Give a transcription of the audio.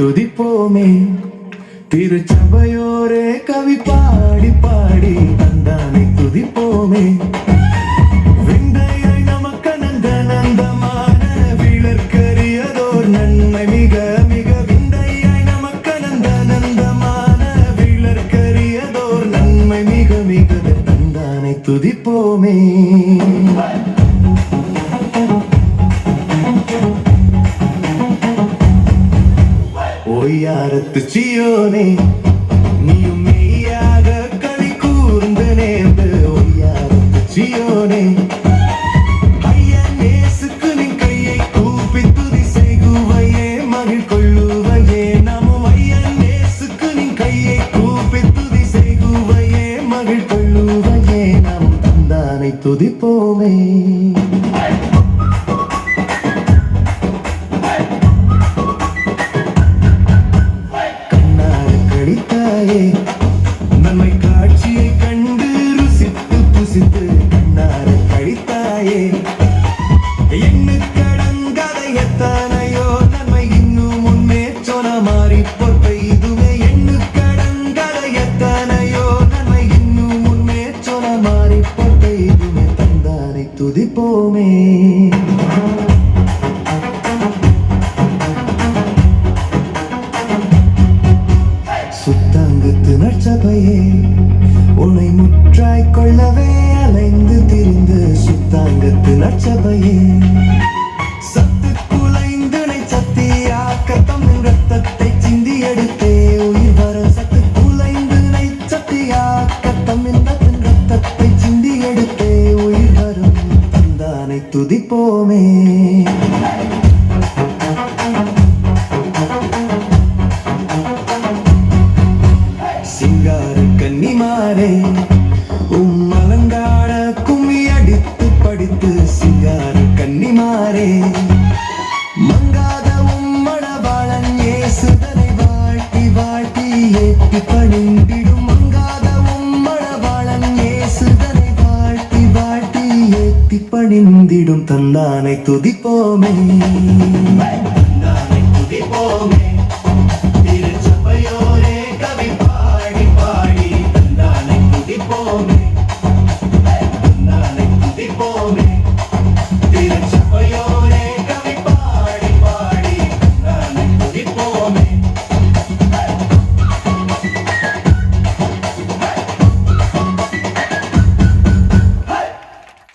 துதிப்போமே. திருச்சபையோரே கவி பாடி பாடி தந்தானை துதிப்போமே. விந்தையாய் நமக்கு நந்தமான விளக்கரியதோர் நன்மை மிக மிக. விந்தையாய் நமக்கு நந்தமான விளக்கரியதோர் நன்மை மிக மிக. தந்தானை துதிப்போமே. ஒய்யாரத்து சியோனே நீயும் மெய்யாக களி கூர்ந்து நேர்ந்து. ஒய்யாரத்து சியோனே ஐயன் இயேசுக்கு நீ கையை கூப்பி துதி செய்குவையே மகிழ் கொள்ளுவையே. நாமும் ஐயன் இயேசுக்கு நீ கையை கூப்பி துதி செய்குவையே மகிழ் கொள்ளுவையே. நாம் தந்தானை துதிப்போமே. நன்மை காட்சியை கண்டு ருசித்து புசித்து கண்ணார கழித்தாயே. எண்ணு கடங்காத எத்தனையோ நன்மை இன்னும் முன்னே சொன்ன மாறி பொறுப்பை இதுவே. எண்ணு கடங்காத எத்தனையோ நன்மை இன்னும் முன்னே சொன்ன மாறி பொறுப்பை இதுவே. தந்தாரை துதிப்போமே. சுத்தாங்கத்து நற்சபையே உன்னை முற்றாய் கொள்ளவே அலைந்து திரிந்து. சுத்தாங்கத்து நற்சபையே சத்து குலைந்துனை சத்தியாக்க தம் ரத்தத்தை சிந்தி எடுத்தே உயிர் வர. சத்து குலைந்துனை சத்தியாக்க தம் ரத்தத்தை சிந்தி எடுத்தே உயிர் வரும். தந்தானை துதிப்போமே. சிங்கார கன்னிமாரே அலங்கார கும்மி அடித்து படித்து. சிங்கார கன்னிமாரே மங்காத மணவாளன் இயேசுதனை வாழ்த்தி வாழ்த்தி ஏற்றி பணிந்திடும். மங்காத மணவாளன் இயேசுதனை வாழ்த்தி வாழ்த்தி ஏற்றி பணிந்திடும். தந்தானை துதிப்போமே.